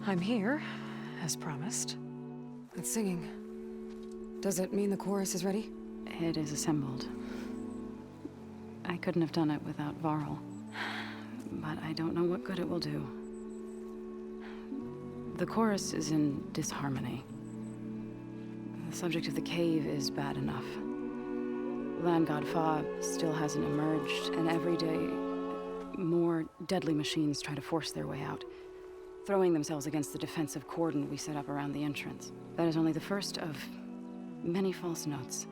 I'm here, as promised. It's singing. Does it mean the chorus is ready? It is assembled. I couldn't have done it without Varl. But I don't know what good it will do. The chorus is in disharmony. The subject of the cave is bad enough. Land God Fa still hasn't emerged, and every day, more deadly machines try to force their way out, throwing themselves against the defensive cordon we set up around the entrance. That is only the first of many false notes.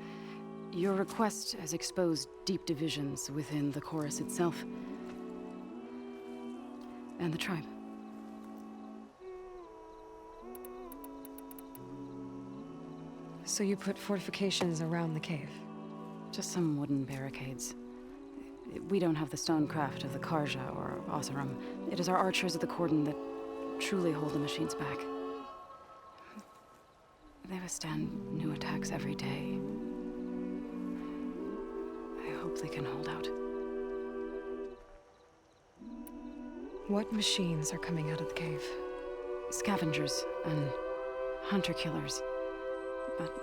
Your request has exposed deep divisions within the chorus itself and the tribe. So you put fortifications around the cave? Just some wooden barricades. We don't have the stonecraft of the Karja or Oseram. It is our archers of the cordon that truly hold the machines back. They withstand new attacks every day. I hope they can hold out. What machines are coming out of the cave? Scavengers and hunter-killers. But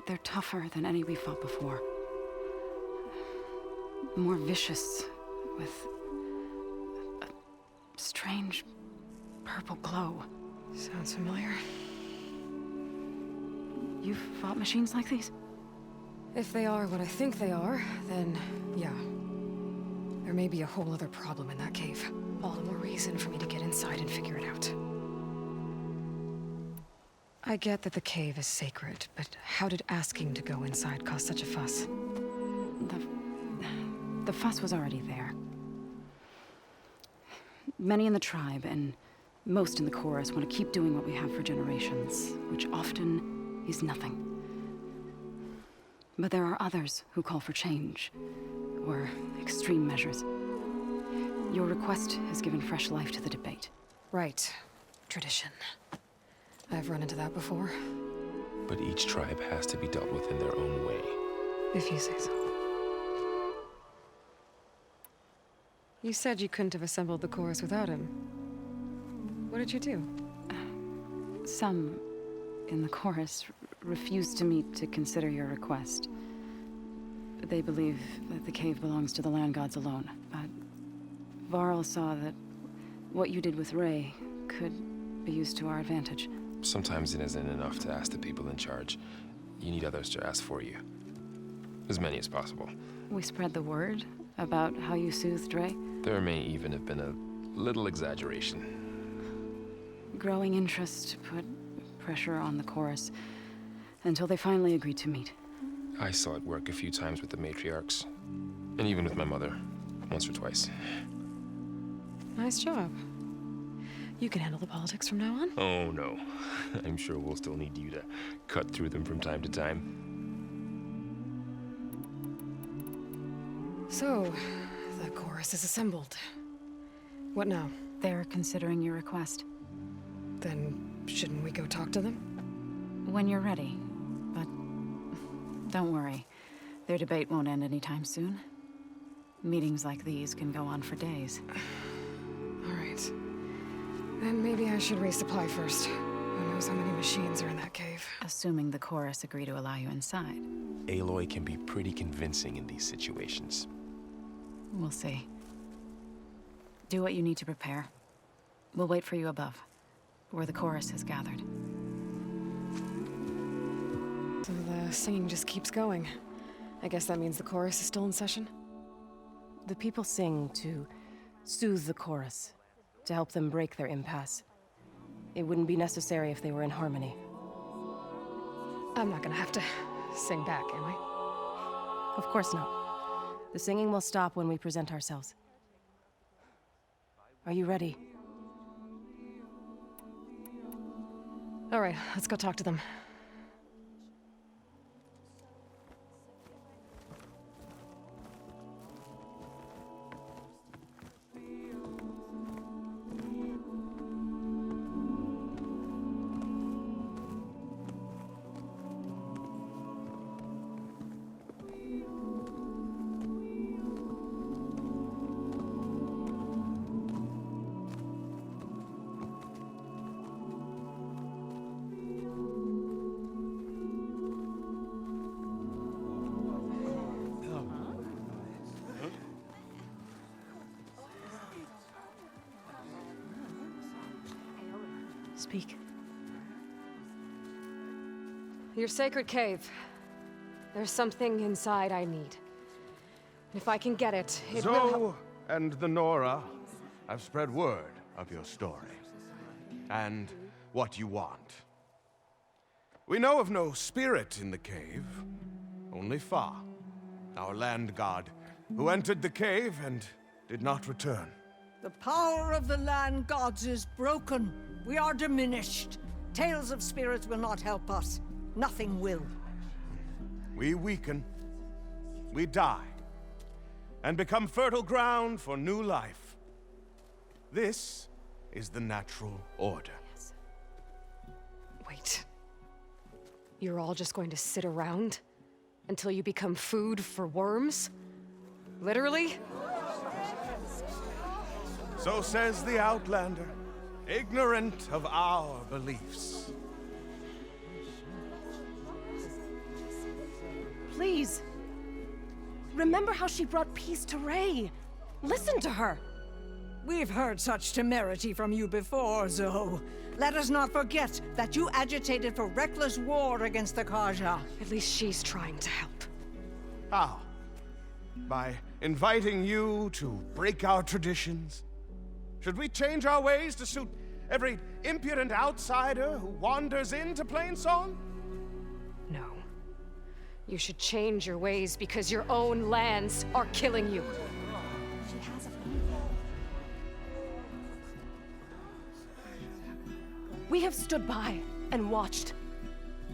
they're tougher than any we fought before. More vicious, with a strange purple glow. Sounds familiar. You've fought machines like these? If they are what I think they are, then yeah. There may be a whole other problem in that cave. All the more reason for me to get inside and figure it out. I get that the cave is sacred, but how did asking to go inside cause such a fuss? The fuss was already there. Many in the tribe, and most in the chorus, want to keep doing what we have for generations, which often is nothing. But there are others who call for change, or extreme measures. Your request has given fresh life to the debate. Right. Tradition. I've run into that before. But each tribe has to be dealt with in their own way. If you say so. You said you couldn't have assembled the chorus without him. What did you do? Some in the chorus refused to meet to consider your request. They believe that the cave belongs to the land gods alone, but Varl saw that what you did with Ray could be used to our advantage. Sometimes it isn't enough to ask the people in charge. You need others to ask for you. As many as possible. We spread the word about how you soothed Ray. There may even have been a little exaggeration. Growing interest put pressure on the chorus until they finally agreed to meet. I saw it work a few times with the matriarchs. And even with my mother. Once or twice. Nice job. You can handle the politics from now on? Oh, no. I'm sure we'll still need you to cut through them from time to time. So, the chorus is assembled. What now? They're considering your request. Then, shouldn't we go talk to them? When you're ready. But don't worry. Their debate won't end anytime soon. Meetings like these can go on for days. All right. Then maybe I should resupply first. Who knows how many machines are in that cave? Assuming the chorus agree to allow you inside. Aloy can be pretty convincing in these situations. We'll see. Do what you need to prepare. We'll wait for you above, where the chorus has gathered. So the singing just keeps going. I guess that means the chorus is still in session? The people sing to soothe the chorus, to help them break their impasse. It wouldn't be necessary if they were in harmony. I'm not gonna have to sing back, am I? Of course not. The singing will stop when we present ourselves. Are you ready? All right, let's go talk to them. Speak. Your sacred cave. There's something inside I need. If I can get it, it will help. Zoe and the Nora have spread word of your story. And what you want. We know of no spirit in the cave. Only Fa, our land god, who entered the cave and did not return. The power of the land gods is broken. We are diminished. Tales of spirits will not help us. Nothing will. We weaken. We die. And become fertile ground for new life. This is the natural order. Wait. You're all just going to sit around until you become food for worms? Literally? So says the Outlander, ignorant of our beliefs. Please. Remember how she brought peace to Ray. Listen to her. We've heard such temerity from you before, Zoe. Let us not forget that you agitated for reckless war against the Kaja. At least she's trying to help. How? By inviting you to break our traditions? Should we change our ways to suit every impudent outsider who wanders into Plainsong? No. You should change your ways because your own lands are killing you. We have stood by and watched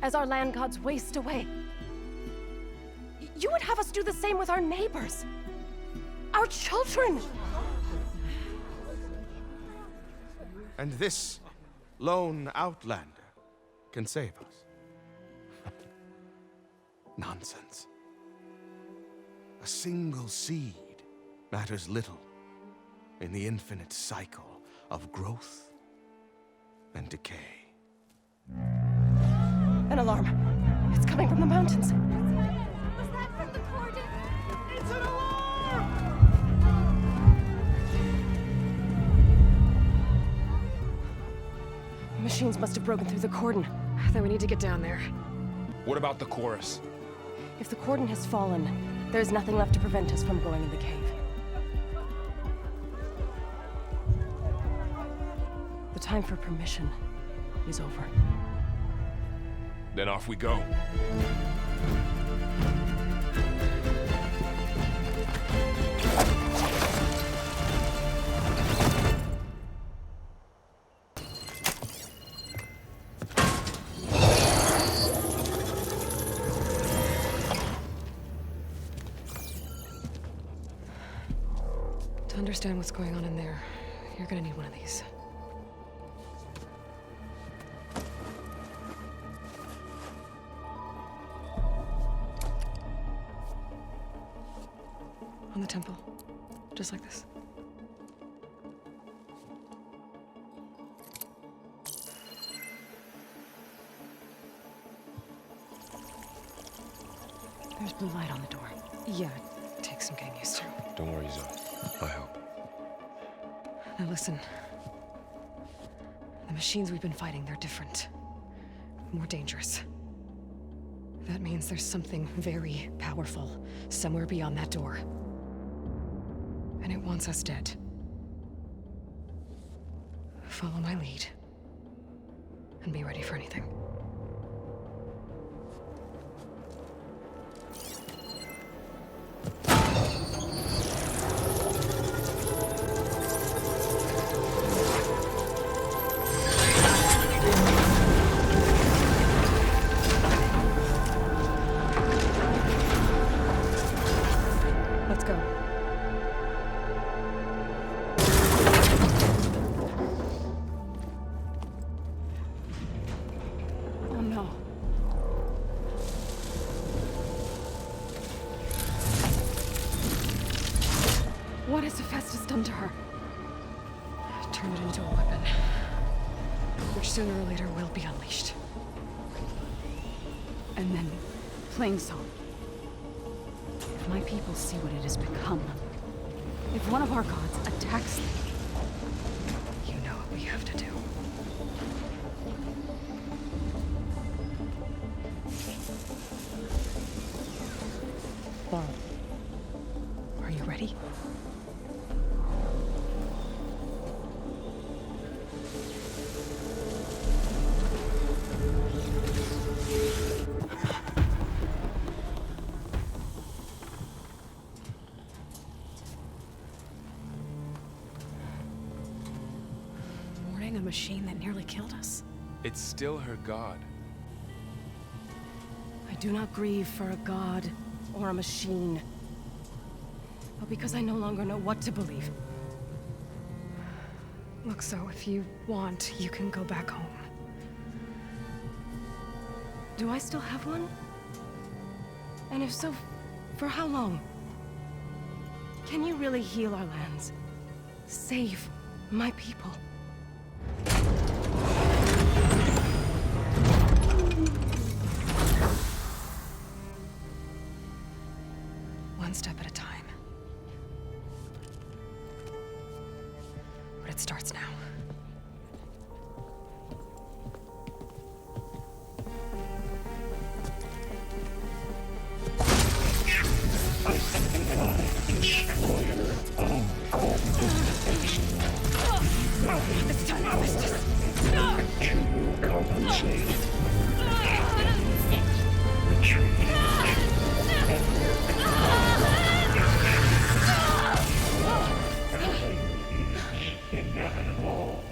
as our land gods waste away. You would have us do the same with our neighbors, our children. And this lone Outlander can save us. Nonsense. A single seed matters little in the infinite cycle of growth and decay. An alarm. It's coming from the mountains. Was that from the cordon? It's an alarm! Machines must have broken through the cordon. Then we need to get down there. What about the chorus? If the cordon has fallen, there's nothing left to prevent us from going in the cave. The time for permission is over. Then off we go. To understand what's going on in there, you're gonna need one of these. On the temple. Just like this. There's blue light on the door. Yeah, it takes some getting used to. Don't worry, Zoe. I'll help. Now listen. The machines we've been fighting, they're different. More dangerous. That means there's something very powerful somewhere beyond that door. And it wants us dead. Follow my lead. And be ready for anything. Let's go. Oh no. What has Hephaestus done to her? Turn it into a weapon. Which sooner or later will be unleashed. And then, Plainsong. If my people see what it has become, if one of our gods attacks them, You know what we have to do. machine that nearly killed us. It's still her god. I do not grieve for a god or a machine, but because I no longer know what to believe. Look, so if you want, you can go back home. Do I still have one? And if so, for how long? Can you really heal our lands? Save my people? One step at a time. But it starts now. It's time to business. To compensate. Inevitable.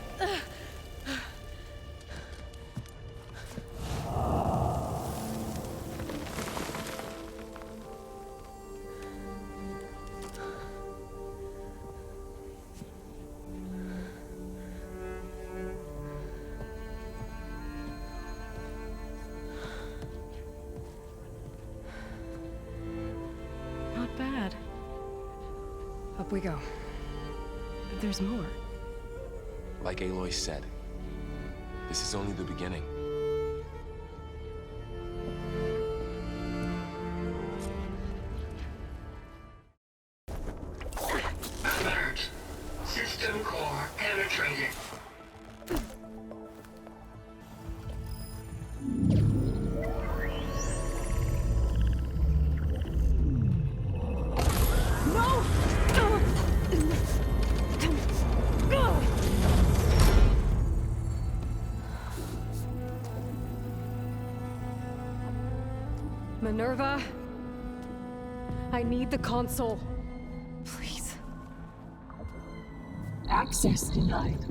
Not bad. Up we go. There's more. Like Aloy said, this is only the beginning. Alert. System core penetrated. Minerva, I need the console. Please. Access denied.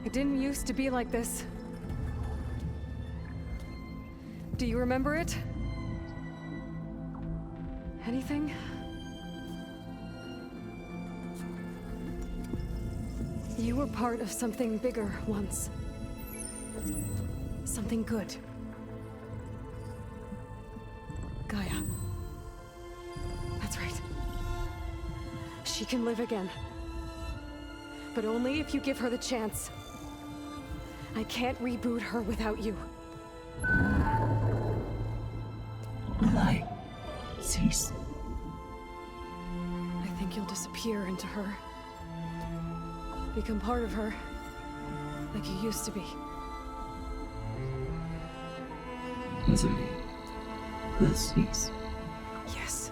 It didn't used to be like this. Do you remember it? Anything? You were part of something bigger once. Something good. Gaia. That's right. She can live again. But only if you give her the chance. I can't reboot her without you. Light. Cease. I think you'll disappear into her. Become part of her. Like you used to be. Misery. Will cease. Yes.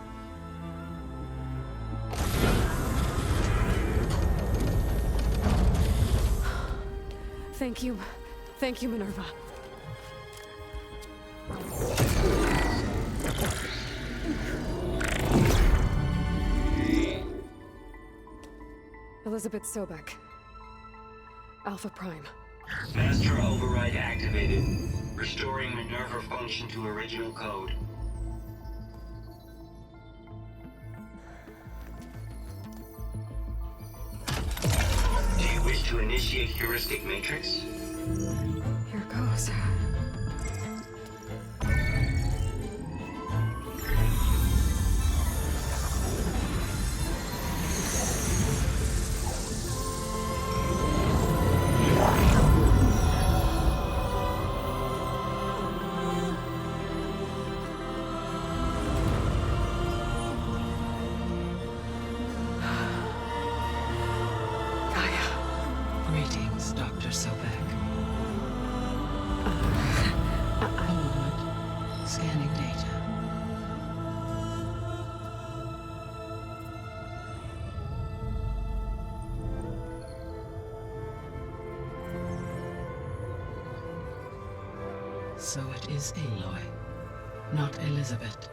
Thank you. Thank you, Minerva. Elizabeth Sobek. Alpha Prime. Master override activated. Restoring Minerva function to original code. Do you wish to initiate heuristic matrix? Here goes. Greetings, Dr. Sobek. A moment. Scanning data. So it is Aloy, not Elizabeth.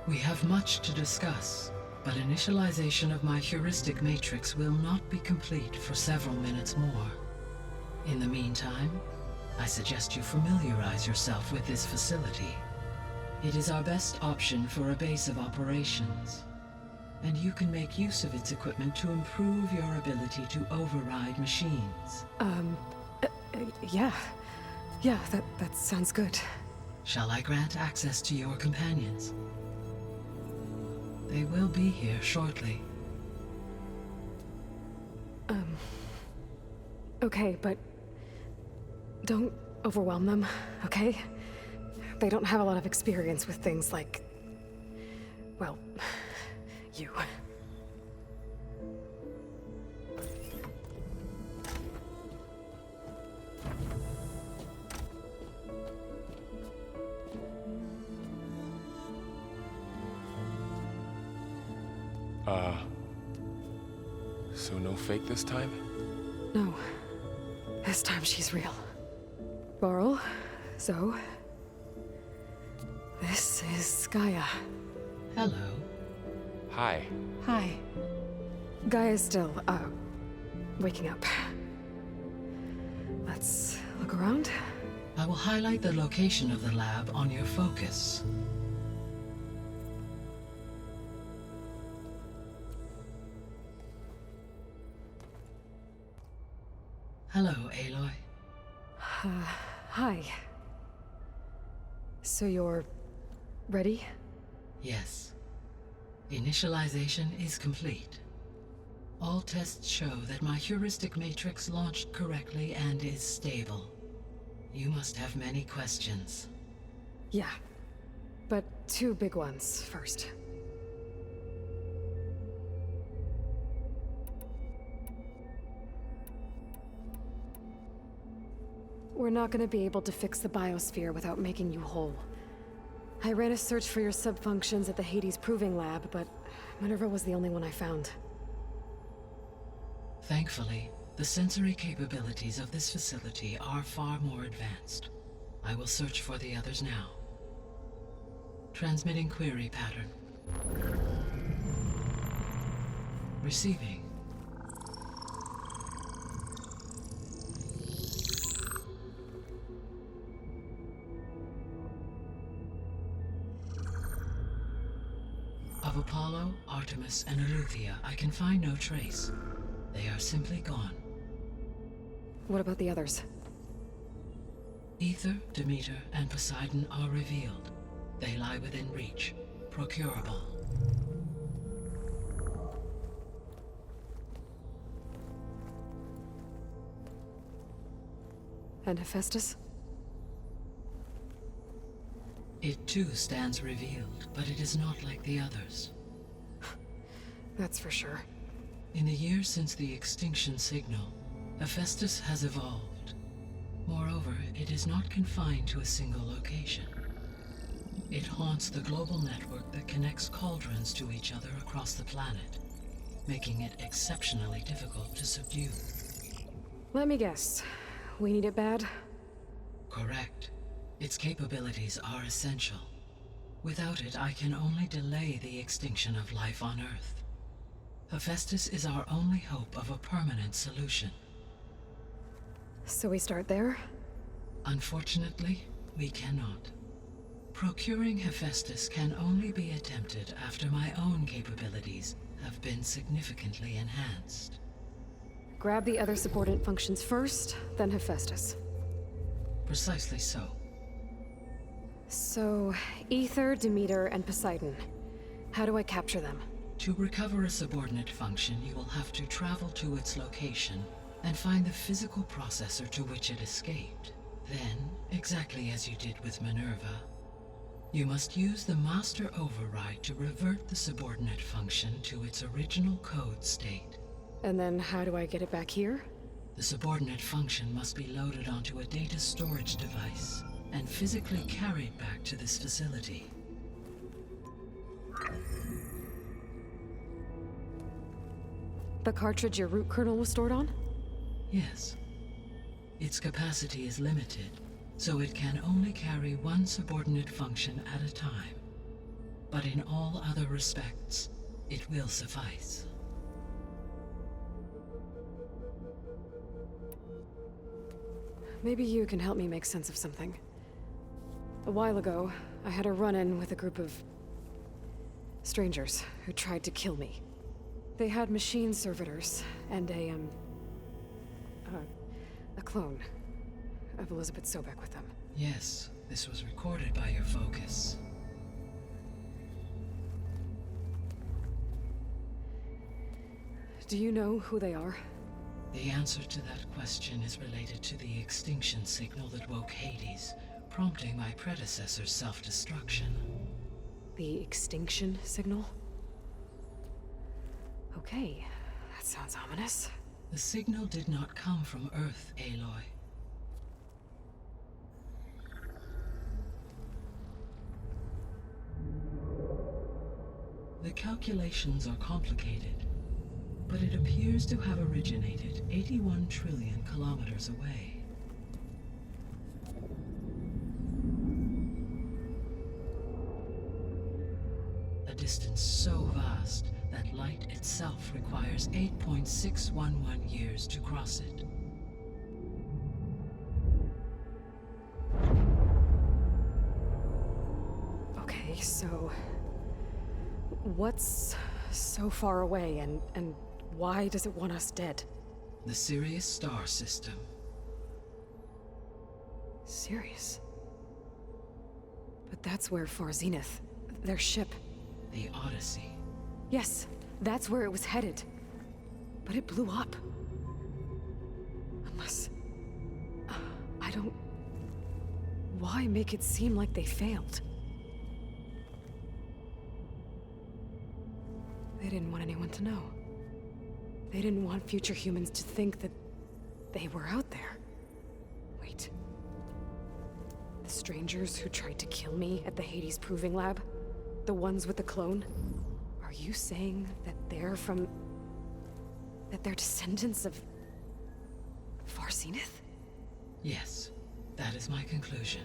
We have much to discuss, but initialization of my heuristic matrix will not be complete for several minutes more. In the meantime, I suggest you familiarize yourself with this facility. It is our best option for a base of operations, and you can make use of its equipment to improve your ability to override machines. Yeah. Yeah, that sounds good. Shall I grant access to your companions? They will be here shortly. Okay, but don't overwhelm them, okay? They don't have a lot of experience with things like, well, you. So no fake this time? No. This time she's real. Varl, Zoe. This is Gaia. Hello. Hi. Hi. Gaia's still, waking up. Let's look around. I will highlight the location of the lab on your focus. Hello, Aloy. Hi. So you're ready? Yes. Initialization is complete. All tests show that my heuristic matrix launched correctly and is stable. You must have many questions. Yeah. But two big ones first. We're not gonna be able to fix the biosphere without making you whole. I ran a search for your subfunctions at the Hades Proving Lab, but Minerva was the only one I found. Thankfully, the sensory capabilities of this facility are far more advanced. I will search for the others now. Transmitting query pattern. Receiving. Of Apollo, Artemis, and Eleuthia, I can find no trace. They are simply gone. What about the others? Ether, Demeter, and Poseidon are revealed. They lie within reach, procurable. And Hephaestus? It too stands revealed, but it is not like the others. That's for sure. In the years since the extinction signal, Hephaestus has evolved. Moreover, it is not confined to a single location. It haunts the global network that connects cauldrons to each other across the planet, making it exceptionally difficult to subdue. Let me guess. We need it bad? Correct. Its capabilities are essential. Without it, I can only delay the extinction of life on Earth. Hephaestus is our only hope of a permanent solution. So we start there? Unfortunately, we cannot. Procuring Hephaestus can only be attempted after my own capabilities have been significantly enhanced. Grab the other subordinate functions first, then Hephaestus. Precisely so. So, Ether, Demeter, and Poseidon. How do I capture them? To recover a subordinate function, you will have to travel to its location and find the physical processor to which it escaped. Then, exactly as you did with Minerva, you must use the master override to revert the subordinate function to its original code state. And then how do I get it back here? The subordinate function must be loaded onto a data storage device and physically carried back to this facility. The cartridge your root kernel was stored on? Yes. Its capacity is limited, so it can only carry one subordinate function at a time. But in all other respects, It will suffice. Maybe you can help me make sense of something. A while ago, I had a run-in with a group of strangers who tried to kill me. They had machine servitors and a clone of Elizabeth Sobek with them. Yes, this was recorded by your focus. Do you know who they are? The answer to that question is related to the extinction signal that woke Hades, prompting my predecessor's self-destruction. The extinction signal? Okay, that sounds ominous. The signal did not come from Earth, Aloy. The calculations are complicated, but it appears to have originated 81 trillion kilometers away. A distance so vast that light itself requires 8.611 years to cross it. Okay, so what's so far away and why does it want us dead? The Sirius star system. Sirius? But that's where Far Zenith, their ship. The Odyssey. Yes, that's where it was headed. But it blew up. Unless... I don't... Why make it seem like they failed? They didn't want anyone to know. They didn't want future humans to think that they were out there. Wait. The strangers who tried to kill me at the Hades Proving Lab? The ones with the clone? Are you saying that they're from... that they're descendants of... Far Zenith? Yes, that is my conclusion.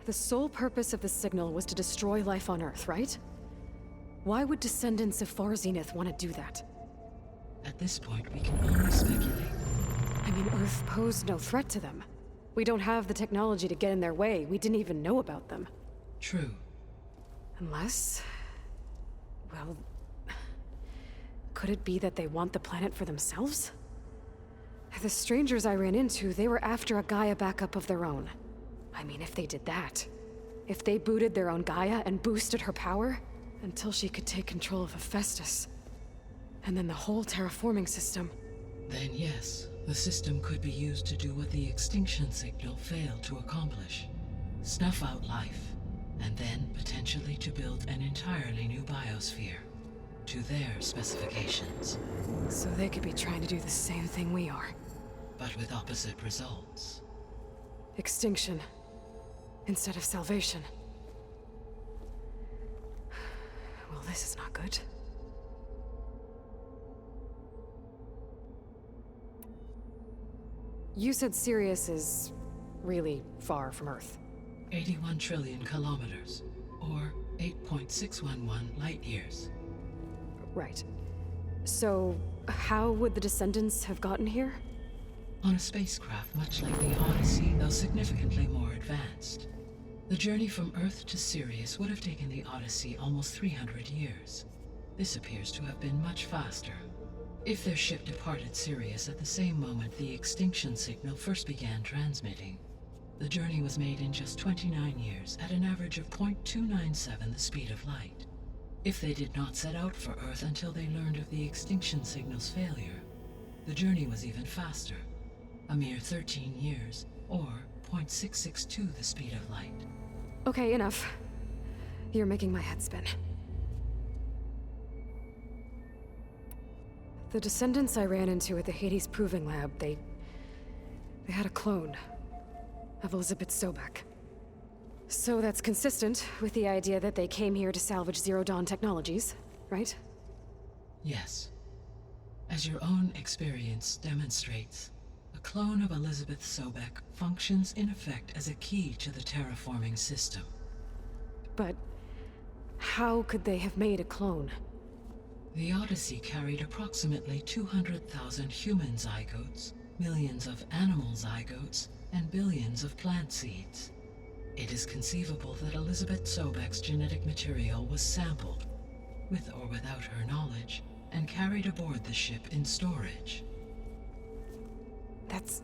The sole purpose of the signal was to destroy life on Earth, right? Why would descendants of Far Zenith want to do that? At this point, we can only speculate. I mean, Earth posed no threat to them. We don't have the technology to get in their way. We didn't even know about them. True. Unless... well... could it be that they want the planet for themselves? The strangers I ran into, they were after a Gaia backup of their own. I mean, if they did that... if they booted their own Gaia and boosted her power... until she could take control of Hephaestus. And then the whole terraforming system. Then yes, the system could be used to do what the extinction signal failed to accomplish. Snuff out life, and then potentially to build an entirely new biosphere. To their specifications. So they could be trying to do the same thing we are. But with opposite results. Extinction. Instead of salvation. Well, this is not good. You said Sirius is really far from Earth. 81 trillion kilometers, or 8.611 light years. Right. So, how would the descendants have gotten here? On a spacecraft much like the Odyssey, though significantly more advanced. The journey from Earth to Sirius would have taken the Odyssey almost 300 years. This appears to have been much faster. If their ship departed Sirius at the same moment the extinction signal first began transmitting, the journey was made in just 29 years at an average of 0.297 the speed of light. If they did not set out for Earth until they learned of the extinction signal's failure, the journey was even faster, a mere 13 years, or 0.662 the speed of light. Okay, enough. You're making my head spin. The descendants I ran into at the Hades Proving Lab, they had a clone of Elizabeth Sobek. So that's consistent with the idea that they came here to salvage Zero Dawn technologies, right? Yes. As your own experience demonstrates, a clone of Elizabeth Sobek functions in effect as a key to the terraforming system. But how could they have made a clone? The Odyssey carried approximately 200,000 human zygotes, millions of animal zygotes, and billions of plant seeds. It is conceivable that Elizabeth Sobek's genetic material was sampled, with or without her knowledge, and carried aboard the ship in storage. That's...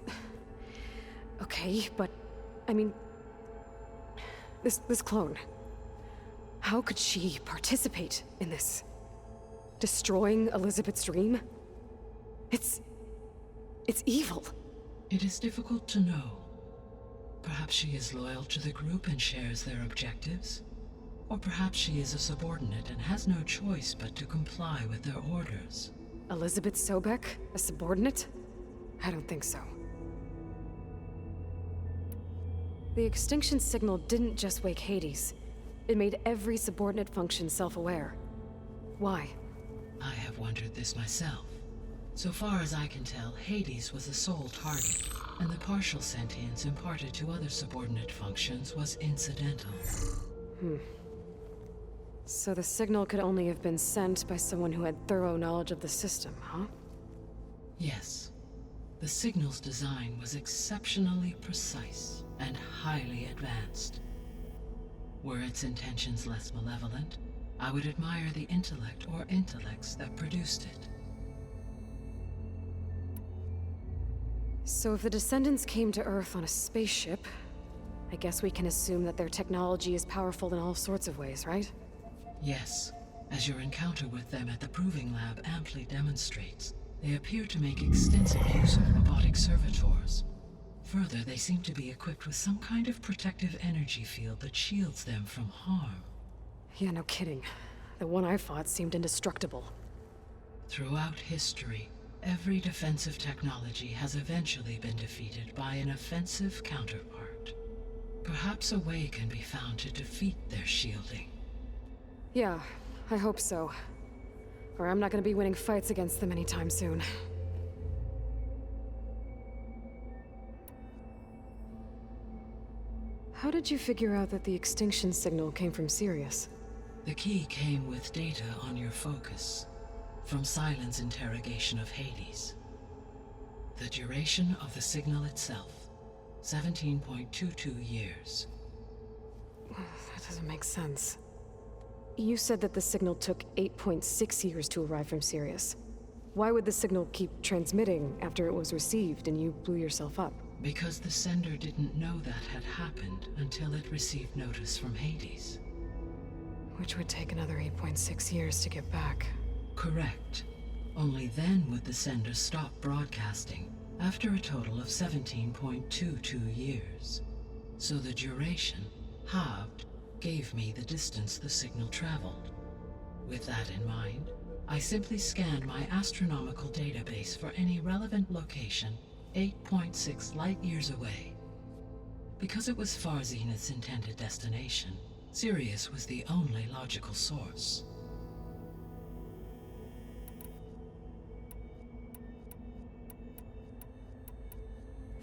okay, but... I mean... This clone... How could she participate in this? Destroying Elizabeth's dream? It's evil. It is difficult to know. Perhaps she is loyal to the group and shares their objectives. Or perhaps she is a subordinate and has no choice but to comply with their orders. Elizabeth Sobek? A subordinate? I don't think so. The extinction signal didn't just wake Hades. It made every subordinate function self-aware. Why? I have wondered this myself. So far as I can tell, Hades was the sole target, and the partial sentience imparted to other subordinate functions was incidental. So the signal could only have been sent by someone who had thorough knowledge of the system, huh? Yes. The signal's design was exceptionally precise and highly advanced. Were its intentions less malevolent, I would admire the intellect or intellects that produced it. So if the descendants came to Earth on a spaceship, I guess we can assume that their technology is powerful in all sorts of ways, right? Yes. As your encounter with them at the Proving Lab amply demonstrates, they appear to make extensive use of robotic servitors. Further, they seem to be equipped with some kind of protective energy field that shields them from harm. Yeah, no kidding. The one I fought seemed indestructible. Throughout history, every defensive technology has eventually been defeated by an offensive counterpart. Perhaps a way can be found to defeat their shielding. Yeah, I hope so. Or I'm not gonna be winning fights against them anytime soon. How did you figure out that the extinction signal came from Sirius? The key came with data on your focus, from Silent's interrogation of Hades. The duration of the signal itself, 17.22 years. That doesn't make sense. You said that the signal took 8.6 years to arrive from Sirius. Why would the signal keep transmitting after it was received and you blew yourself up? Because the sender didn't know that had happened until it received notice from Hades. Which would take another 8.6 years to get back. Correct. Only then would the sender stop broadcasting, after a total of 17.22 years. So the duration, halved, gave me the distance the signal traveled. With that in mind, I simply scanned my astronomical database for any relevant location 8.6 light-years away. Because it was far Zenith's intended destination, Sirius was the only logical source.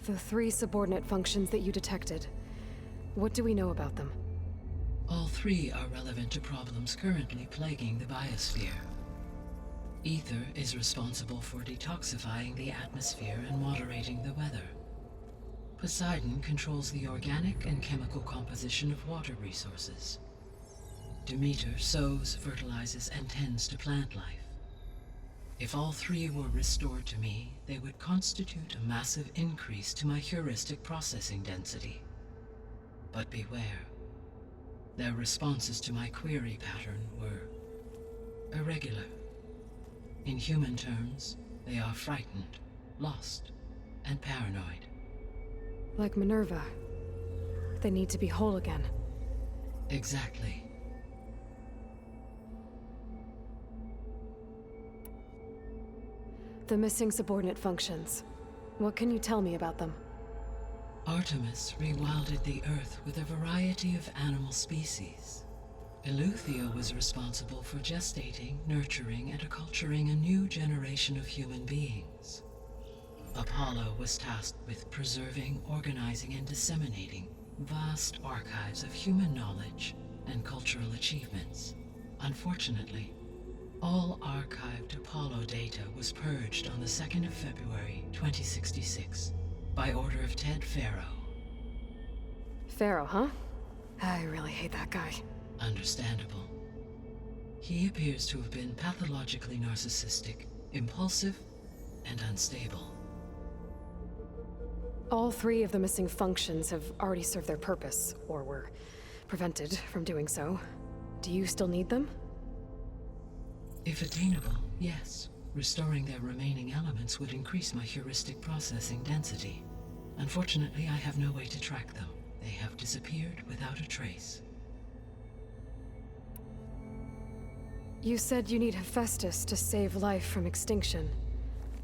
The 3 subordinate functions that you detected, what do we know about them? All 3 are relevant to problems currently plaguing the biosphere. Ether is responsible for detoxifying the atmosphere and moderating the weather. Poseidon controls the organic and chemical composition of water resources. Demeter sows, fertilizes, and tends to plant life. If all 3 were restored to me, they would constitute a massive increase to my heuristic processing density. But beware. Their responses to my query pattern were irregular. In human terms, they are frightened, lost, and paranoid. Like Minerva. They need to be whole again. Exactly. The missing subordinate functions. What can you tell me about them? Artemis rewilded the Earth with a variety of animal species. Eleuthia was responsible for gestating, nurturing, and acculturating a new generation of human beings. Apollo was tasked with preserving, organizing, and disseminating vast archives of human knowledge and cultural achievements. Unfortunately, all archived Apollo data was purged on the 2nd of February, 2066, by order of Ted Farrow. Pharaoh, huh? I really hate that guy. Understandable. He appears to have been pathologically narcissistic, impulsive, and unstable. All 3 of the missing functions have already served their purpose, or were prevented from doing so. Do you still need them? If attainable, yes. Restoring their remaining elements would increase my heuristic processing density. Unfortunately, I have no way to track them. They have disappeared without a trace. You said you need Hephaestus to save life from extinction.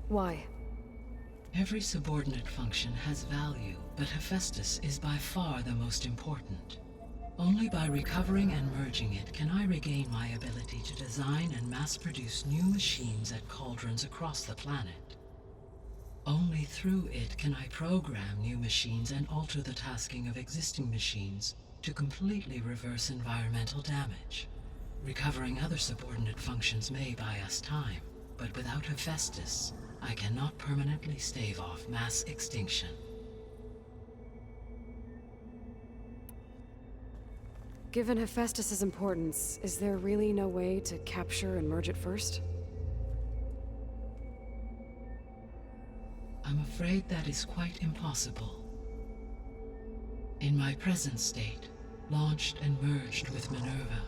Why? Every subordinate function has value, but Hephaestus is by far the most important. Only by recovering and merging it can I regain my ability to design and mass-produce new machines at cauldrons across the planet. Only through it can I program new machines and alter the tasking of existing machines to completely reverse environmental damage. Recovering other subordinate functions may buy us time, but without Hephaestus, I cannot permanently stave off mass extinction. Given Hephaestus's importance, is there really no way to capture and merge it first? I'm afraid that is quite impossible. In my present state, launched and merged with Minerva,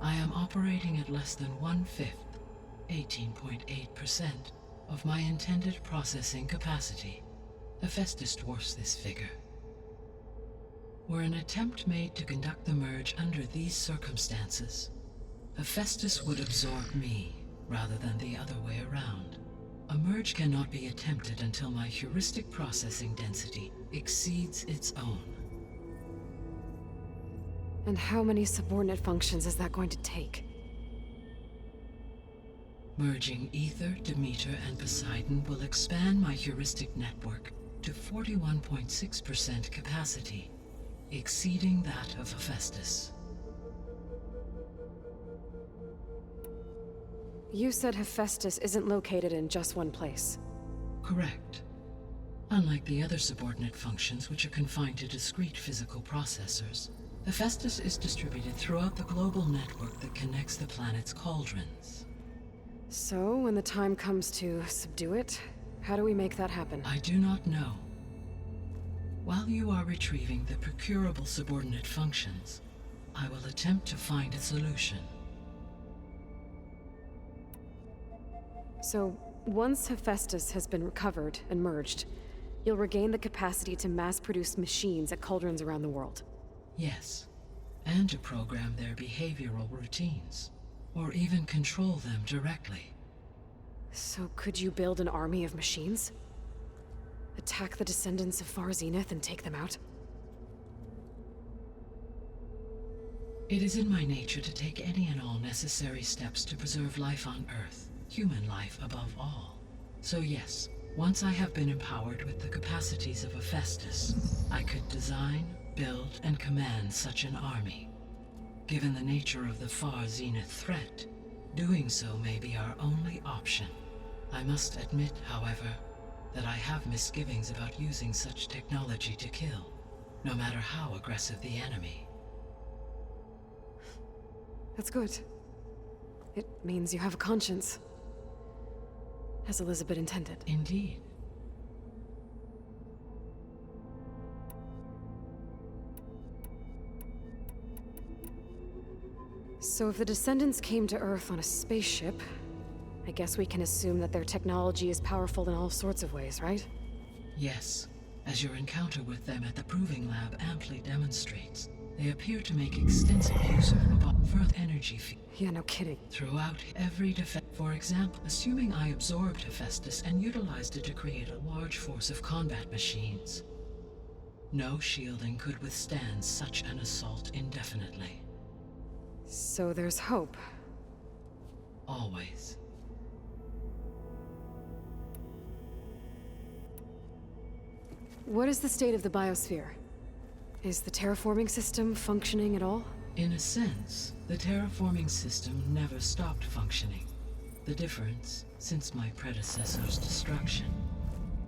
I am operating at less than 1/5, 18.8%, of my intended processing capacity. Hephaestus dwarfs this figure. Were an attempt made to conduct the merge under these circumstances, Hephaestus would absorb me, rather than the other way around. A merge cannot be attempted until my heuristic processing density exceeds its own. And how many subordinate functions is that going to take? Merging Ether, Demeter, and Poseidon will expand my heuristic network to 41.6% capacity, exceeding that of Hephaestus. You said Hephaestus isn't located in just one place. Correct. Unlike the other subordinate functions, which are confined to discrete physical processors, Hephaestus is distributed throughout the global network that connects the planet's cauldrons. So, when the time comes to subdue it, how do we make that happen? I do not know. While you are retrieving the procurable subordinate functions, I will attempt to find a solution. So, once Hephaestus has been recovered and merged, you'll regain the capacity to mass-produce machines at cauldrons around the world. Yes, and to program their behavioral routines, or even control them directly. So could you build an army of machines? Attack the descendants of Far Zenith and take them out? It is in my nature to take any and all necessary steps to preserve life on Earth, human life above all. So yes, once I have been empowered with the capacities of Hephaestus, I could design, build, and command such an army. Given the nature of the Far Zenith threat, doing so may be our only option. I must admit, however, that I have misgivings about using such technology to kill, no matter how aggressive the enemy. That's good. It means you have a conscience. As Elizabeth intended. Indeed. So if the descendants came to Earth on a spaceship, I guess we can assume that their technology is powerful in all sorts of ways, right? Yes, as your encounter with them at the Proving Lab amply demonstrates. They appear to make extensive use of robot further energy field. Yeah, no kidding. Throughout every defense. For example, assuming I absorbed Hephaestus and utilized it to create a large force of combat machines. No shielding could withstand such an assault indefinitely. So there's hope. Always. What is the state of the biosphere? Is the terraforming system functioning at all? In a sense, the terraforming system never stopped functioning. The difference, since my predecessor's destruction,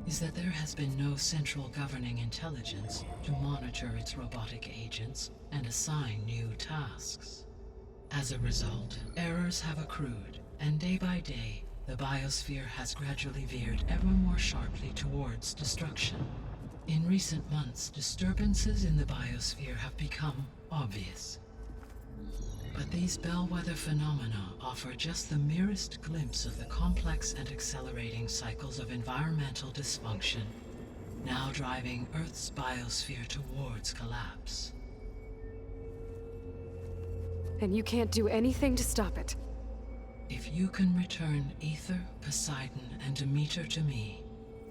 is that there has been no central governing intelligence to monitor its robotic agents and assign new tasks. As a result, errors have accrued, and day by day, the biosphere has gradually veered ever more sharply towards destruction. In recent months, disturbances in the biosphere have become obvious. But these bellwether phenomena offer just the merest glimpse of the complex and accelerating cycles of environmental dysfunction, now driving Earth's biosphere towards collapse. And you can't do anything to stop it? If you can return Ether, Poseidon, and Demeter to me,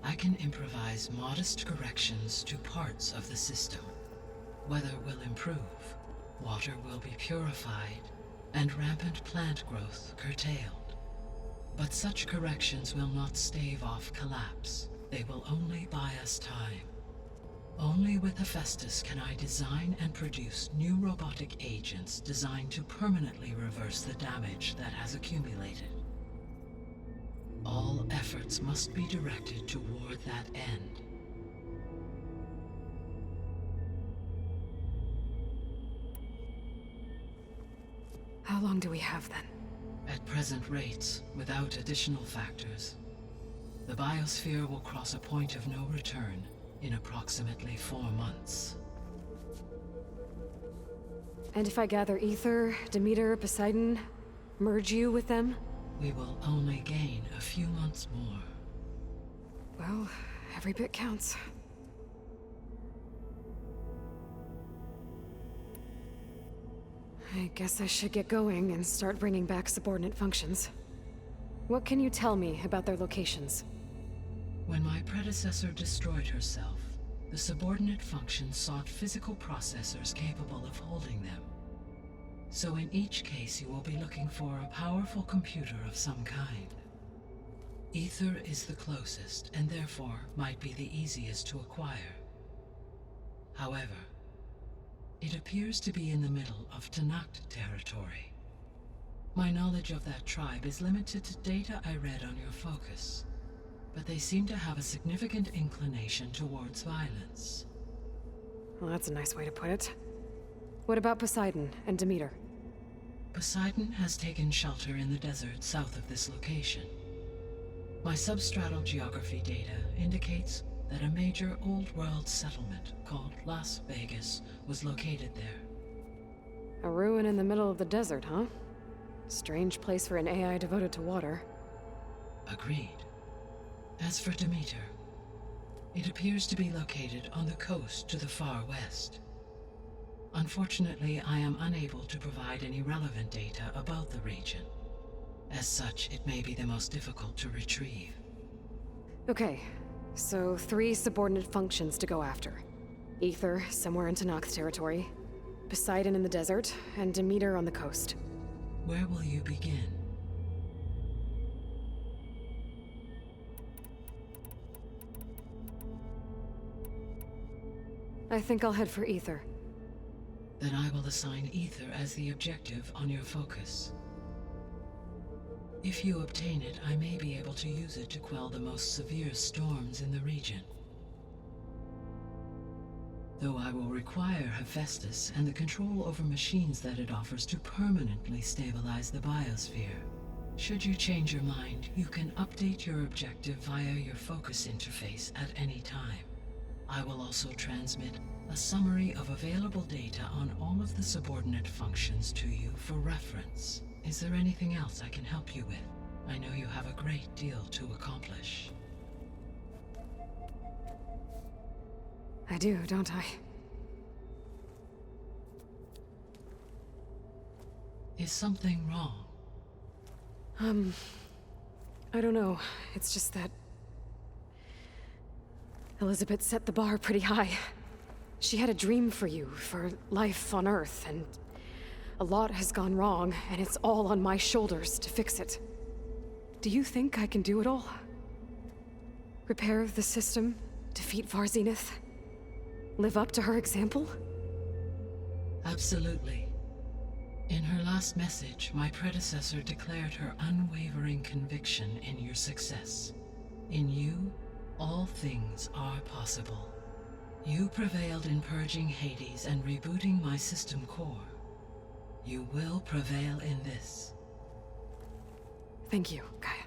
I can improvise modest corrections to parts of the system. Weather will improve, water will be purified, and rampant plant growth curtailed. But such corrections will not stave off collapse. They will only buy us time. Only with Hephaestus can I design and produce new robotic agents designed to permanently reverse the damage that has accumulated. All efforts must be directed toward that end. How long do we have then? At present rates, without additional factors, the biosphere will cross a point of no return in approximately 4 months. And if I gather Ether, Demeter, Poseidon, merge you with them? We will only gain a few months more. Well, every bit counts. I guess I should get going and start bringing back subordinate functions. What can you tell me about their locations? When my predecessor destroyed herself, the subordinate functions sought physical processors capable of holding them. So in each case you will be looking for a powerful computer of some kind. Ether is the closest, and therefore might be the easiest to acquire. However, it appears to be in the middle of Tanakh territory. My knowledge of that tribe is limited to data I read on your focus, but they seem to have a significant inclination towards violence. Well, that's a nice way to put it. What about Poseidon and Demeter? Poseidon has taken shelter in the desert south of this location. My substratal geography data indicates that a major old-world settlement called Las Vegas was located there. A ruin in the middle of the desert, huh? Strange place for an AI devoted to water. Agreed. As for Demeter, it appears to be located on the coast to the far west. Unfortunately, I am unable to provide any relevant data about the region. As such, it may be the most difficult to retrieve. Okay, so 3 subordinate functions to go after. Ether, somewhere in Tanakh territory, Poseidon in the desert, and Demeter on the coast. Where will you begin? I think I'll head for Ether. Then I will assign Ether as the objective on your focus. If you obtain it, I may be able to use it to quell the most severe storms in the region. Though I will require Hephaestus and the control over machines that it offers to permanently stabilize the biosphere. Should you change your mind, you can update your objective via your focus interface at any time. I will also transmit a summary of available data on all of the subordinate functions to you for reference. Is there anything else I can help you with? I know you have a great deal to accomplish. I do, don't I? Is something wrong? I don't know. It's just that Elizabeth set the bar pretty high. She had a dream for you, for life on Earth, and A lot has gone wrong, and it's all on my shoulders to fix it. Do you think I can do it all? Repair the system, defeat Varzenith, live up to her example? Absolutely. In her last message, my predecessor declared her unwavering conviction in your success. In you, all things are possible. You prevailed in purging Hades and rebooting my system core. You will prevail in this. Thank you, Gaia.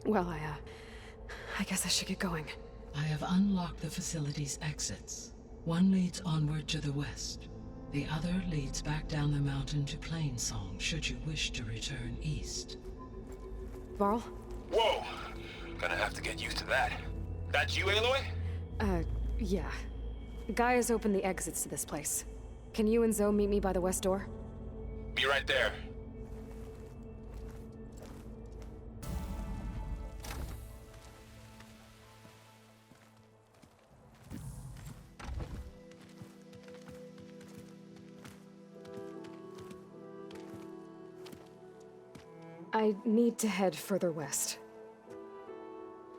Well, I guess I should get going. I have unlocked the facility's exits. One leads onward to the west. The other leads back down the mountain to Plainsong, should you wish to return east. Varl? Whoa! Gonna have to get used to that. That's you, Aloy? Yeah. Gaia's opened the exits to this place. Can you and Zoe meet me by the west door? Be right there. I need to head further west.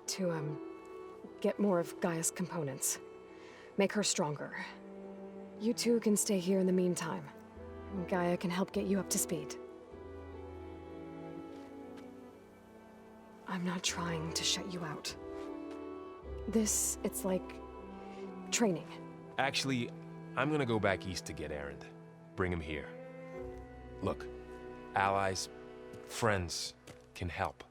To, get more of Gaia's components. Make her stronger. You two can stay here in the meantime. Gaia can help get you up to speed. I'm not trying to shut you out. It's like training. Actually, I'm gonna go back east to get Erend. Bring him here. Look, allies, friends can help.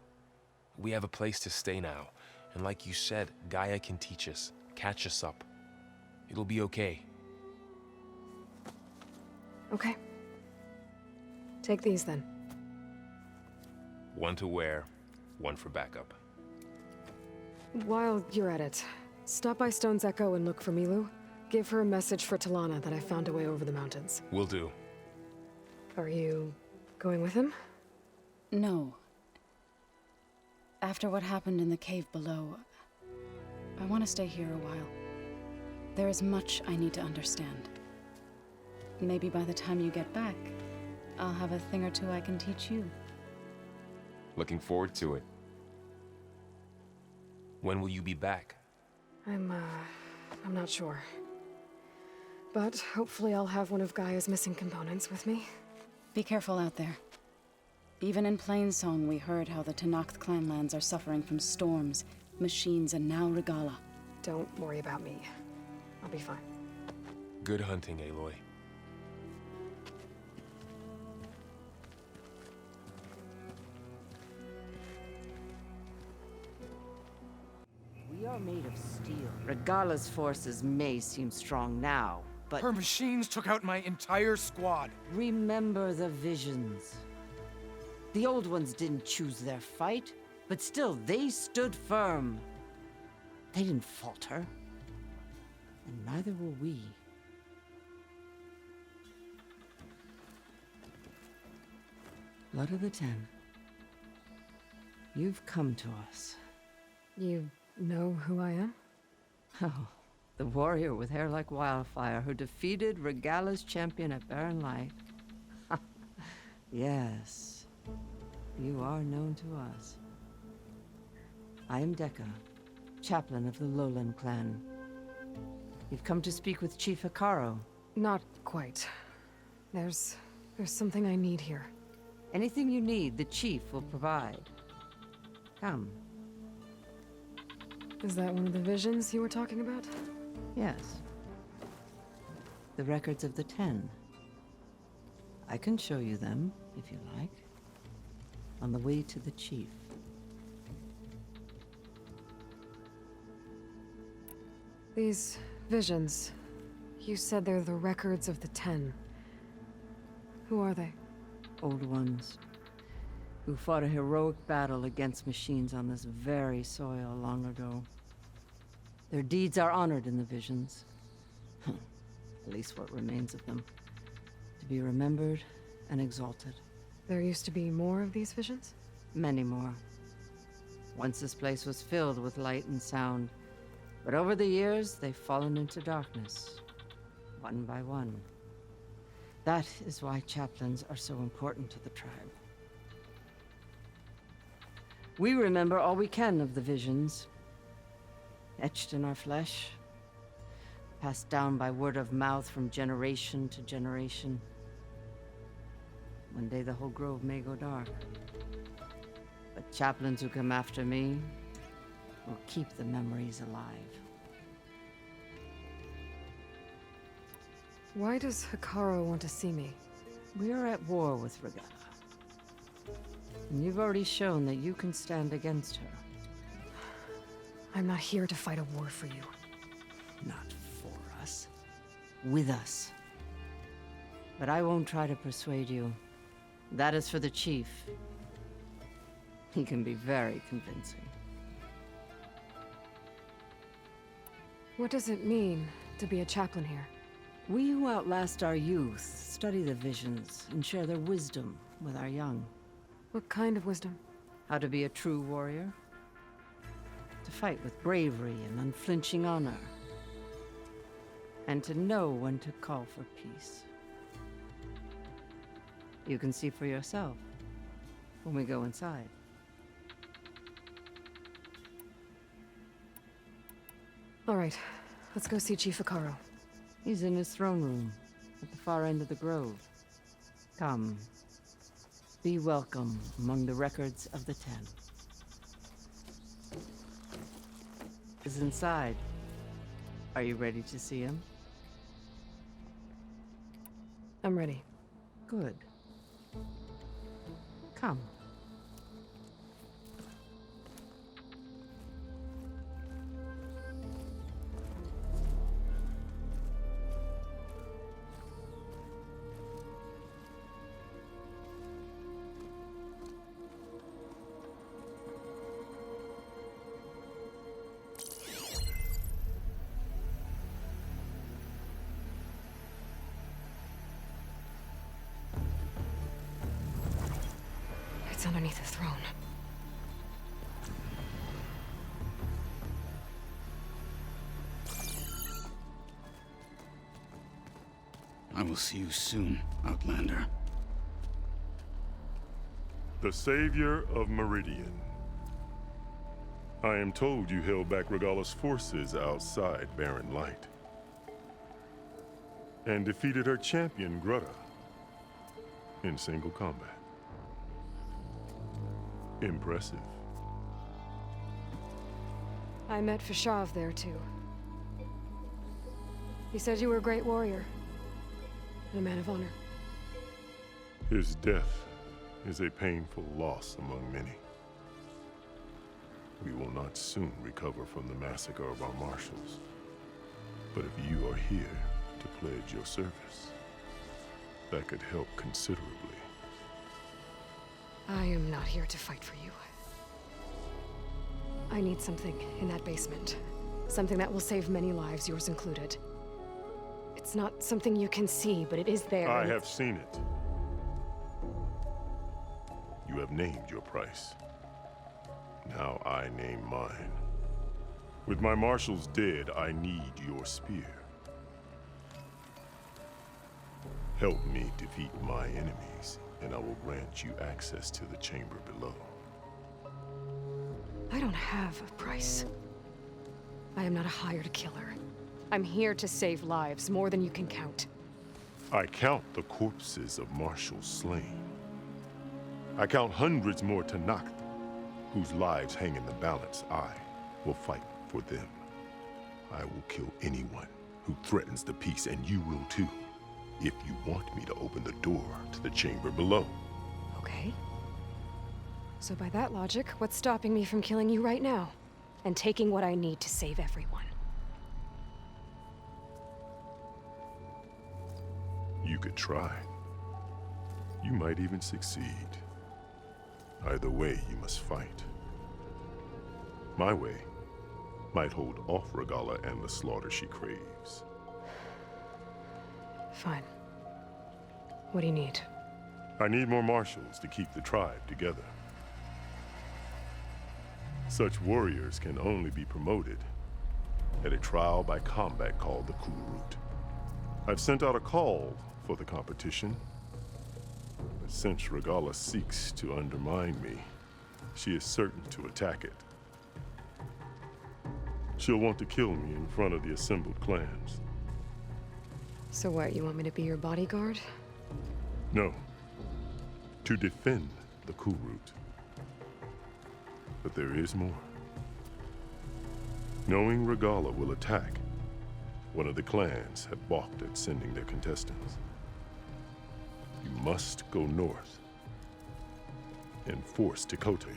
We have a place to stay now, and like you said, Gaia can teach us, catch us up. It'll be okay. Okay. Take these then. One to wear, one for backup. While you're at it, stop by Stone's Echo and look for Milu. Give her a message for Talana that I found a way over the mountains. Will do. Are you going with him? No. After what happened in the cave below, I want to stay here a while. There is much I need to understand. Maybe by the time you get back, I'll have a thing or two I can teach you. Looking forward to it. When will you be back? I'm not sure. But hopefully I'll have one of Gaia's missing components with me. Be careful out there. Even in Plainsong, we heard how the Tenakth clanlands are suffering from storms, machines, and now Regala. Don't worry about me. I'll be fine. Good hunting, Aloy. We are made of steel. Regala's forces may seem strong now, but... Her machines took out my entire squad. Remember the visions. The old ones didn't choose their fight, but still, they stood firm. They didn't falter. And neither will we. Blood of the Ten. You've come to us. You know who I am? Oh, the warrior with hair like wildfire who defeated Regala's champion at Barren Light. Yes, you are known to us. I am Dekka, chaplain of the Lowland clan. You've come to speak with Chief Hikaru. Not quite. There's something I need here. Anything you need, the chief will provide. Come. Is that one of the visions you were talking about? Yes. The records of the 10. I can show you them, if you like. On the way to the chief. These visions, you said they're the records of the 10. Who are they? Old ones. Who fought a heroic battle against machines on this very soil long ago. Their deeds are honored in the visions. At least what remains of them. To be remembered and exalted. There used to be more of these visions? Many more. Once this place was filled with light and sound. But over the years, they've fallen into darkness. One by one. That is why chaplains are so important to the tribe. We remember all we can of the visions, etched in our flesh, passed down by word of mouth from generation to generation. One day the whole grove may go dark, but chaplains who come after me will keep the memories alive. Why does Hikaru want to see me? We are at war with Regalla. And you've already shown that you can stand against her. I'm not here to fight a war for you. Not for us. With us. But I won't try to persuade you. That is for the chief. He can be very convincing. What does it mean to be a chaplain here? We who outlast our youth study the visions and share their wisdom with our young. What kind of wisdom? How to be a true warrior. To fight with bravery and unflinching honor. And to know when to call for peace. You can see for yourself when we go inside. All right, let's go see Chief Hikaru. He's in his throne room, at the far end of the grove. Come. Be welcome among the records of the Ten. Is inside. Are you ready to see him? I'm ready. Good. Come. It's underneath the throne. I will see you soon, Outlander. The Savior of Meridian. I am told you held back Regalla's forces outside Barren Light. And defeated her champion, Grutta, in single combat. Impressive. I met Fashav there, too. He said you were a great warrior. And a man of honor. His death is a painful loss among many. We will not soon recover from the massacre of our marshals. But if you are here to pledge your service, that could help considerably. I am not here to fight for you. I need something in that basement. Something that will save many lives, yours included. It's not something you can see, but it is there. I have seen it. You have named your price. Now I name mine. With my marshals dead, I need your spear. Help me defeat my enemies, and I will grant you access to the chamber below. I don't have a price. I am not a hired killer. I'm here to save lives, more than you can count. I count the corpses of marshals slain. I count hundreds more Tanakh, whose lives hang in the balance. I will fight for them. I will kill anyone who threatens the peace, and you will too, if you want me to open the door to the chamber below. Okay. So by that logic, what's stopping me from killing you right now? And taking what I need to save everyone? You could try. You might even succeed. Either way, you must fight. My way might hold off Regalla and the slaughter she craves. Fine. What do you need? I need more marshals to keep the tribe together. Such warriors can only be promoted at a trial by combat called the Kurut. I've sent out a call for the competition. But since Regala seeks to undermine me, she is certain to attack it. She'll want to kill me in front of the assembled clans. So what, you want me to be your bodyguard? No. To defend the Kulrut. But there is more. Knowing Regala will attack, one of the clans had balked at sending their contestants. You must go north and force Tekote,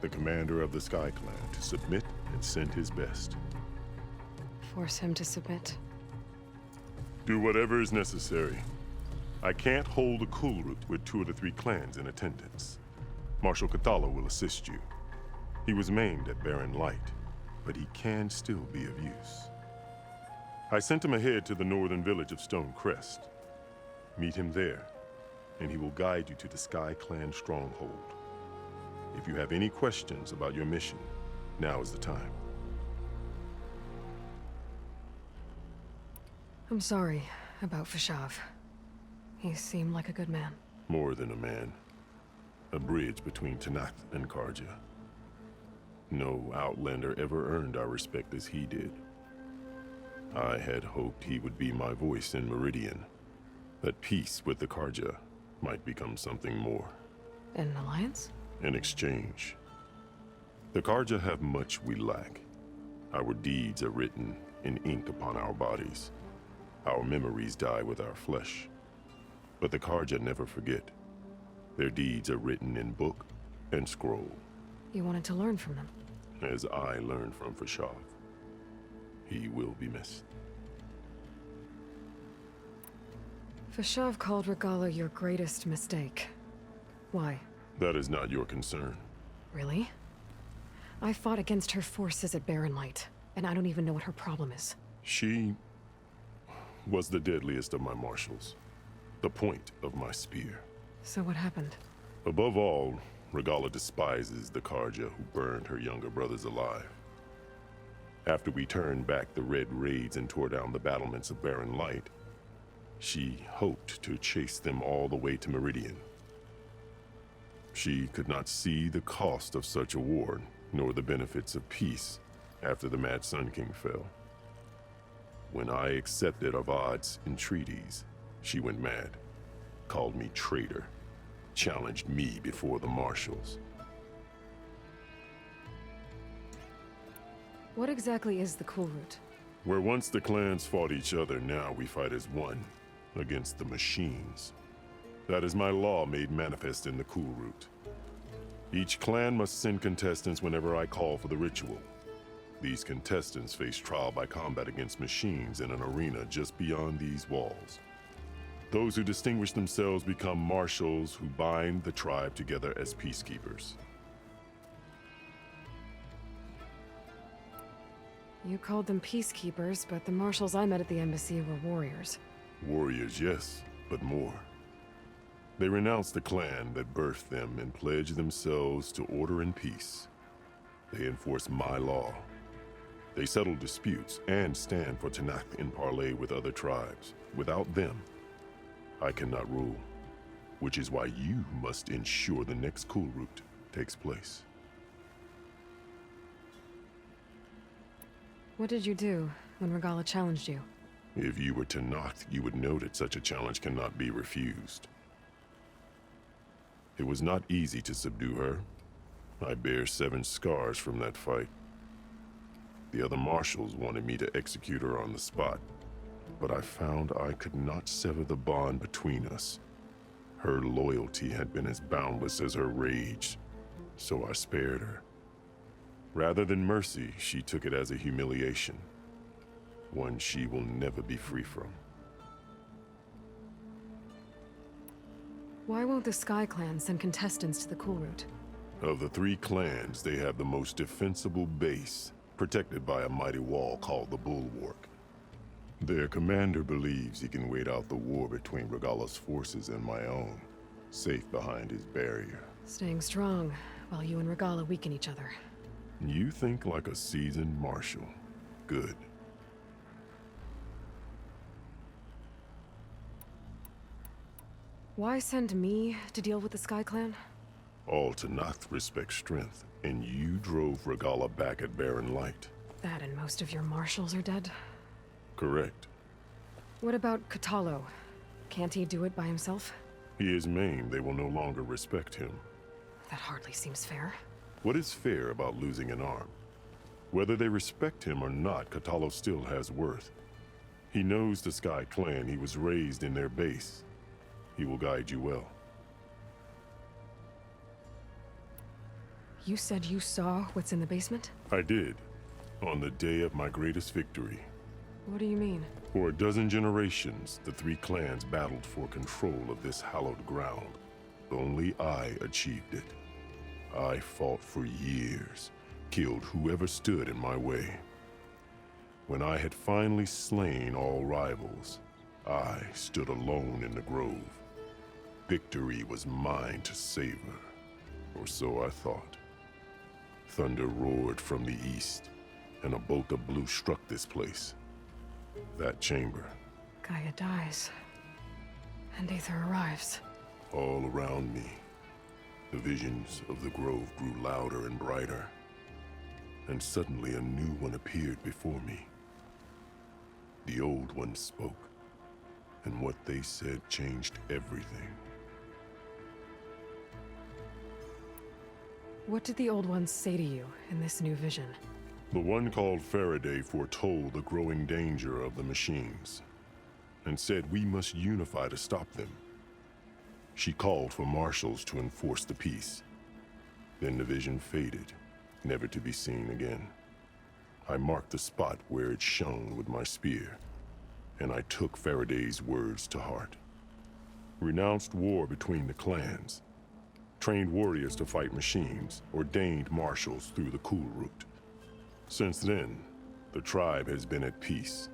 the commander of the Sky Clan, to submit and send his best. Force him to submit? Do whatever is necessary. I can't hold a Kulrut with 2 of the 3 clans in attendance. Marshal Cathala will assist you. He was maimed at Barren Light, but he can still be of use. I sent him ahead to the northern village of Stone Crest. Meet him there, and he will guide you to the Sky Clan stronghold. If you have any questions about your mission, now is the time. I'm sorry about Fashav. He seemed like a good man. More than a man. A bridge between Tenakth and Karja. No Outlander ever earned our respect as he did. I had hoped he would be my voice in Meridian. That peace with the Karja might become something more. An alliance? An exchange. The Karja have much we lack. Our deeds are written in ink upon our bodies. Our memories die with our flesh. But the Karja never forget. Their deeds are written in book and scroll. You wanted to learn from them? As I learned from Fashav. He will be missed. Fashav called Regala your greatest mistake. Why? That is not your concern. Really? I fought against her forces at Barren Light, and I don't even know what her problem is. She was the deadliest of my marshals. The point of my spear. So what happened? Above all, Regala despises the Karja who burned her younger brothers alive. After we turned back the Red Raids and tore down the battlements of Barren Light, she hoped to chase them all the way to Meridian. She could not see the cost of such a war, nor the benefits of peace after the Mad Sun King fell. When I accepted Avad's entreaties, she went mad, called me traitor, challenged me before the marshals. What exactly is the Kulrut? Where once the clans fought each other, now we fight as one, against the machines. That is my law made manifest in the Kulrut. Each clan must send contestants whenever I call for the ritual. These contestants face trial by combat against machines in an arena just beyond these walls. Those who distinguish themselves become marshals who bind the tribe together as peacekeepers. You called them peacekeepers, but the marshals I met at the embassy were warriors. Warriors, yes, but more. They renounce the clan that birthed them and pledge themselves to order and peace. They enforce my law. They settle disputes and stand for Tenakth in parley with other tribes. Without them, I cannot rule, which is why you must ensure the next Kulrut takes place. What did you do when Regala challenged you? If you were Tenakth, you would know that such a challenge cannot be refused. It was not easy to subdue her. I bear 7 scars from that fight. The other marshals wanted me to execute her on the spot, but I found I could not sever the bond between us. Her loyalty had been as boundless as her rage, so I spared her. Rather than mercy, she took it as a humiliation, one she will never be free from. Why won't the Sky Clan send contestants to the Kulrut? Of the 3 clans, they have the most defensible base, protected by a mighty wall called the Bulwark. Their commander believes he can wait out the war between Regala's forces and my own, safe behind his barrier. Staying strong, while you and Regala weaken each other. You think like a seasoned marshal. Good. Why send me to deal with the Sky Clan? All Tenakth respect strength, and you drove Regala back at Barren Light. That and most of your marshals are dead? Correct. What about Katalo? Can't he do it by himself? He is maimed. They will no longer respect him. That hardly seems fair. What is fair about losing an arm? Whether they respect him or not, Katalo still has worth. He knows the Sky Clan. He was raised in their base. He will guide you well. You said you saw what's in the basement? I did, on the day of my greatest victory. What do you mean? For a dozen generations, the three clans battled for control of this hallowed ground. Only I achieved it. I fought for years, killed whoever stood in my way. When I had finally slain all rivals, I stood alone in the grove. Victory was mine to savor, or so I thought. Thunder roared from the east, and a bolt of blue struck this place. That chamber. Gaia dies, and Aether arrives. All around me, the visions of the grove grew louder and brighter, and suddenly a new one appeared before me. The old one spoke, and what they said changed everything. What did the old ones say to you in this new vision? The one called Faraday foretold the growing danger of the machines, and said we must unify to stop them. She called for marshals to enforce the peace. Then the vision faded, never to be seen again. I marked the spot where it shone with my spear, and I took Faraday's words to heart. Renounced war between the clans, trained warriors to fight machines, ordained marshals through the cool route. Since then, the tribe has been at peace,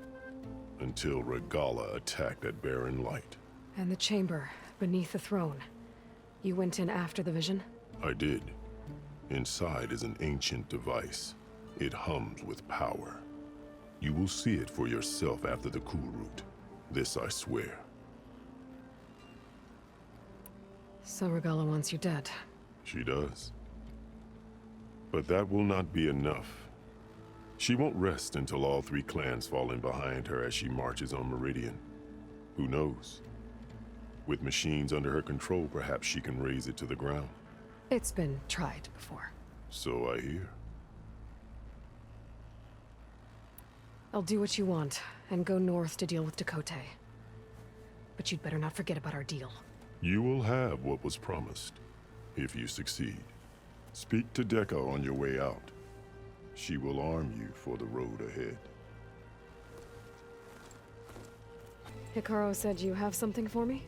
until Regala attacked at Barren Light. And the chamber, beneath the throne. You went in after the vision? I did. Inside is an ancient device. It hums with power. You will see it for yourself after the cool route. This I swear. So Regala wants you dead. She does. But that will not be enough. She won't rest until all three clans fall in behind her as she marches on Meridian. Who knows? With machines under her control, perhaps she can raise it to the ground. It's been tried before. So I hear. I'll do what you want, and go north to deal with Dakota. But you'd better not forget about our deal. You will have what was promised, if you succeed. Speak to Dekka on your way out. She will arm you for the road ahead. Hikaru said you have something for me?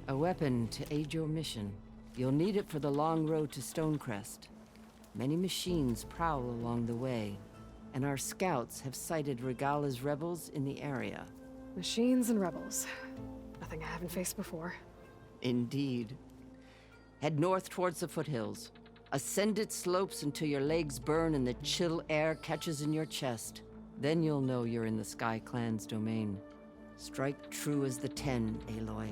A weapon to aid your mission. You'll need it for the long road to Stonecrest. Many machines prowl along the way, and our scouts have sighted Regala's rebels in the area. Machines and rebels. Nothing I haven't faced before. Indeed. Head north towards the foothills. Ascend its slopes until your legs burn and the chill air catches in your chest. Then you'll know you're in the Sky Clan's domain. Strike true as the 10, Aloy.